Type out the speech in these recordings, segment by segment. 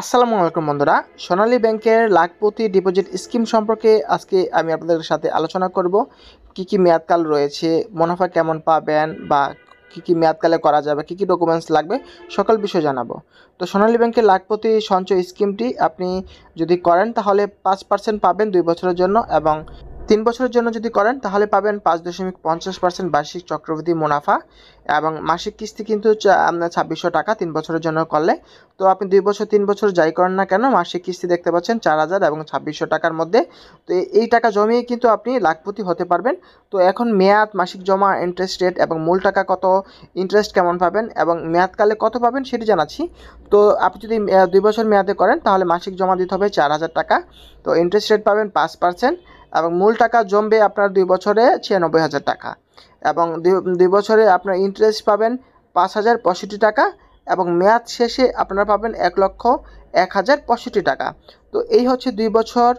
আসসালামু আলাইকুম বন্ধুরা, সোনালী ব্যাংকের লাখপতি ডিপোজিট স্কিম সম্পর্কে আজকে আমি আপনাদের সাথে আলোচনা করব। কি মেয়াদকাল রয়েছে, মুনাফা কেমন পাবেন বা কি মেয়াদকালে করা যাবে, কি ডকুমেন্টস লাগবে, সকল বিষয় জানাবো। তো সোনালী ব্যাংকের লাখপতি সঞ্চয় স্কিমটি আপনি যদি করেন তাহলে 5% পাবেন 2 বছরের জন্য, এবং 3 বছরের জন্য যদি করেন তাহলে পাবেন 5.50% বার্ষিক চক্রবৃদ্ধি মুনাফা, এবং মাসিক কিস্তি কিন্তু 2600 টাকা 3 বছরের জন্য করলে। তো আপনি 2 বছর 3 বছর যাই করেন না কেন, মাসিক কিস্তি দেখতে পাচ্ছেন 4000 এবং 2600 টাকার মধ্যে। তো এই টাকা জমিয়ে কিন্তু আপনি লাখপতি হতে পারবেন। তো এখন মেয়াদ, মাসিক জমা, ইন্টারেস্ট রেট এবং মূল টাকা কত, ইন্টারেস্ট কেমন পাবেন এবং মেয়াদকালে কত পাবেন সেটি জানাচ্ছি। তো আপনি যদি 2 বছর মেয়াদে করেন তাহলে মাসিক জমা দিতে হবে 4000 টাকা। তো ইন্টারেস্ট রেট পাবেন 5%, এবং মূল টাকা জমবে আপনার 2 বছরে 96,000 টাকা, এবং দুই বছরে আপনার ইন্টারেস্ট পাবেন 5,065 টাকা, এবং মেয়াদ শেষে আপনারা পাবেন 1,01,065 টাকা। তো এই হচ্ছে 2 বছর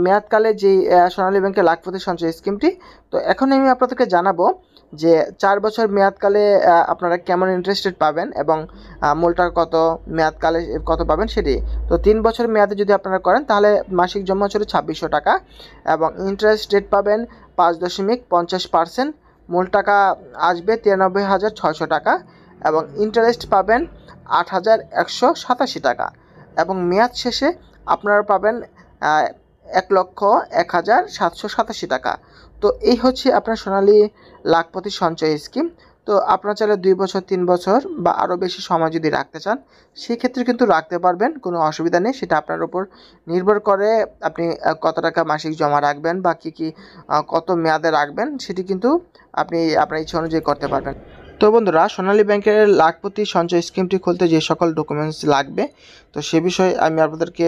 মেয়াদকালে যেই সোনালী ব্যাংকের লাখপতি সঞ্চয় স্কিমটি। তো এখন আমি আপনাদেরকে জানাবো যে 4 বছর মেয়াদকালে আপনারা কেমন ইন্টারেস্ট রেট পাবেন এবং মূল টাকা কত, মেয়াদকালে কত পাবেন সেটি। তো 3 বছর মেয়াদে যদি আপনারা করেন তাহলে মাসিক জমা হচ্ছে 2600 টাকা, এবং ইন্টারেস্ট রেট পাবেন 5.50%, মূল টাকা আসবে 93,600 টাকা, এবং ইন্টারেস্ট পাবেন 8,187 টাকা, এবং মেয়াদ শেষে আপনারা পাবেন 1,01,787 টাকা। তো এই হচ্ছে আপনার সোনালী লাখপতি সঞ্চয় স্কিম। তো আপনারা চাইলে 2 বছর, 3 বছর বা আরও বেশি সময় যদি রাখতে চান সেক্ষেত্রে কিন্তু রাখতে পারবেন, কোনো অসুবিধা নেই। সেটা আপনার উপর নির্ভর করে আপনি কত টাকা মাসিক জমা রাখবেন বা কত মেয়াদে রাখবেন সেটি কিন্তু আপনি আপনার ইচ্ছা অনুযায়ী করতে পারবেন। তো বন্ধুরা, সোনালী ব্যাংকের লাখপতি সঞ্চয় স্কিমটি খুলতে যে সকল ডকুমেন্টস লাগবে তো সে বিষয়ে আমি আপনাদেরকে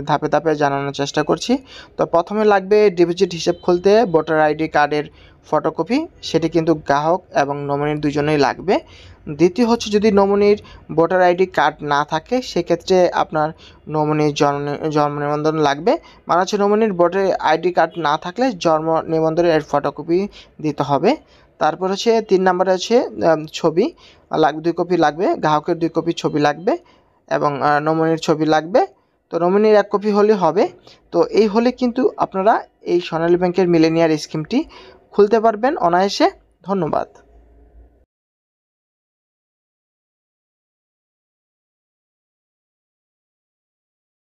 ধাপে ধাপে জানানোর চেষ্টা করছি। তো প্রথমে লাগবে ডিপোজিট হিসেব খুলতে ভোটার আইডি কার্ডের ফটোকপি, সেটি কিন্তু গ্রাহক এবং নমিনির দুজনেই লাগবে। দ্বিতীয় হচ্ছে, যদি নমিনির ভোটার আইডি কার্ড না থাকে সেক্ষেত্রে আপনার নমিনির জন্ম নিবন্ধন লাগবে। মানে হচ্ছে নমিনির ভোটার আইডি কার্ড না থাকলে জন্ম নিবন্ধনের ফটোকপি দিতে হবে। তারপর হচ্ছে 3 নম্বরে আছে ছবি 2 কপি লাগবে, গ্রাহকের 2 কপি ছবি লাগবে, এবং নমিনির ছবি লাগবে। তো নমিনির 1 কপি হলে হবে। তো এই হলে কিন্তু আপনারা এই সোনালী ব্যাংকের মিলেনিয়ার স্কিমটি খুলতে পারবেন অনায়াসে। ধন্যবাদ।